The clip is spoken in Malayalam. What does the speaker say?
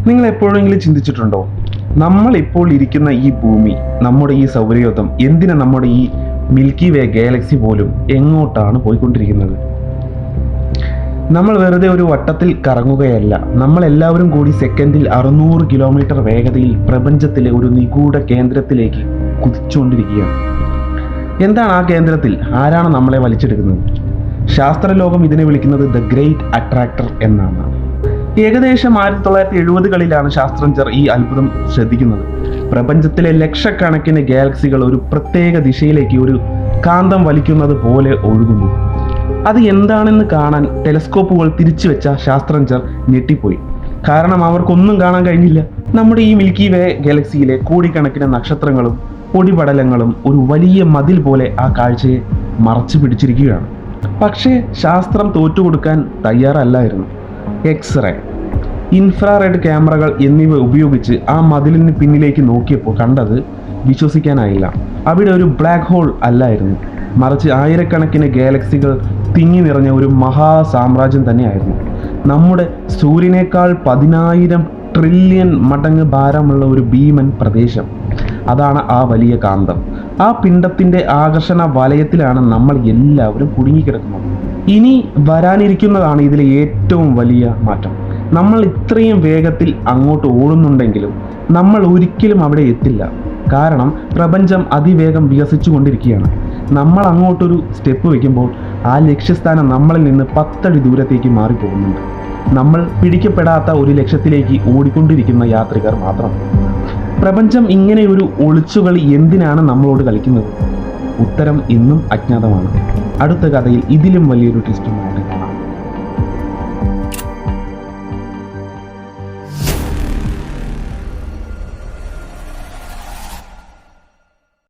നിങ്ങൾ എപ്പോഴെങ്കിലും ചിന്തിച്ചിട്ടുണ്ടോ, നമ്മൾ ഇപ്പോൾ ഇരിക്കുന്ന ഈ ഭൂമി, നമ്മുടെ ഈ സൗരയൂഥം, എന്തിനാ നമ്മുടെ ഈ മിൽക്കി വേ ഗാലക്സി പോലും എങ്ങോട്ടാണ് പോയിക്കൊണ്ടിരിക്കുന്നത്? നമ്മൾ വെറുതെ ഒരു വട്ടത്തിൽ കറങ്ങുകയല്ല. നമ്മൾ എല്ലാവരും കൂടി സെക്കൻഡിൽ 600 കിലോമീറ്റർ വേഗതയിൽ പ്രപഞ്ചത്തിലെ ഒരു നിഗൂഢ കേന്ദ്രത്തിലേക്ക് കുതിച്ചുകൊണ്ടിരിക്കുകയാണ്. എന്താണ് ആ കേന്ദ്രത്തിൽ? ആരാണ് നമ്മളെ വലിച്ചെടുക്കുന്നത്? ശാസ്ത്രലോകം ഇതിനെ വിളിക്കുന്നത് ദ ഗ്രേറ്റ് അട്രാക്ടർ എന്നാണ്. ഏകദേശം 1970കളിലാണ് ശാസ്ത്രജ്ഞർ ഈ അത്ഭുതം ശ്രദ്ധിക്കുന്നത്. പ്രപഞ്ചത്തിലെ ലക്ഷക്കണക്കിന് ഗാലക്സികൾ ഒരു പ്രത്യേക ദിശയിലേക്ക് ഒരു കാന്തം വലിക്കുന്നത് പോലെ ഒഴുകുന്നു. അത് എന്താണെന്ന് കാണാൻ ടെലസ്കോപ്പുകൾ തിരിച്ചു വെച്ച ശാസ്ത്രജ്ഞർ ഞെട്ടിപ്പോയി. കാരണം അവർക്കൊന്നും കാണാൻ കഴിഞ്ഞില്ല. നമ്മുടെ ഈ മിൽക്കി വേ ഗാലക്സിയിലെ കോടിക്കണക്കിന് നക്ഷത്രങ്ങളും പൊടിപടലങ്ങളും ഒരു വലിയ മതിൽ പോലെ ആ കാഴ്ചയെ മറച്ചു പിടിച്ചിരിക്കുകയാണ്. പക്ഷേ ശാസ്ത്രം തോറ്റുകൊടുക്കാൻ തയ്യാറല്ലായിരുന്നു. എക്സ്റേ, ഇൻഫ്രാറെഡ് ക്യാമറകൾ എന്നിവ ഉപയോഗിച്ച് ആ മതിലിന് പിന്നിലേക്ക് നോക്കിയപ്പോൾ കണ്ടത് വിശ്വസിക്കാനായില്ല. അവിടെ ഒരു ബ്ലാക്ക് ഹോൾ അല്ലായിരുന്നു, മറിച്ച് ആയിരക്കണക്കിന് ഗാലക്സികൾ തിങ്ങി നിറഞ്ഞ ഒരു മഹാസാമ്രാജ്യം തന്നെയായിരുന്നു. നമ്മുടെ സൂര്യനേക്കാൾ 10,000 ട്രില്യൺ മടങ്ങ് ഭാരമുള്ള ഒരു ഭീമൻ പ്രദേശം. അതാണ് ആ വലിയ കാന്തം. ആ പിണ്ഡത്തിൻ്റെ ആകർഷണ വലയത്തിലാണ് നമ്മൾ എല്ലാവരും കുടുങ്ങിക്കിടക്കുന്നത്. ഇനി വരാനിരിക്കുന്നതാണ് ഇതിലെ ഏറ്റവും വലിയ മാറ്റം. നമ്മൾ ഇത്രയും വേഗത്തിൽ അങ്ങോട്ട് ഓടുന്നുണ്ടെങ്കിലും നമ്മൾ ഒരിക്കലും അവിടെ എത്തില്ല. കാരണം പ്രപഞ്ചം അതിവേഗം വികസിച്ചു കൊണ്ടിരിക്കുകയാണ്. നമ്മൾ അങ്ങോട്ടൊരു സ്റ്റെപ്പ് വയ്ക്കുമ്പോൾ ആ ലക്ഷ്യസ്ഥാനം നമ്മളിൽ നിന്ന് 10 അടി ദൂരത്തേക്ക് മാറിപ്പോകുന്നുണ്ട്. നമ്മൾ പിടിക്കപ്പെടാത്ത ഒരു ലക്ഷ്യത്തിലേക്ക് ഓടിക്കൊണ്ടിരിക്കുന്ന യാത്രികർ മാത്രം. പ്രപഞ്ചം ഇങ്ങനെ ഒരു ഒളിച്ചുകളി എന്തിനാണ് നമ്മളോട് കളിക്കുന്നത്? ഉത്തരം ഇന്നും അജ്ഞാതമാണ്. അടുത്ത കഥയിൽ ഇതിലും വലിയൊരു ട്വിസ്റ്റുണ്ട്.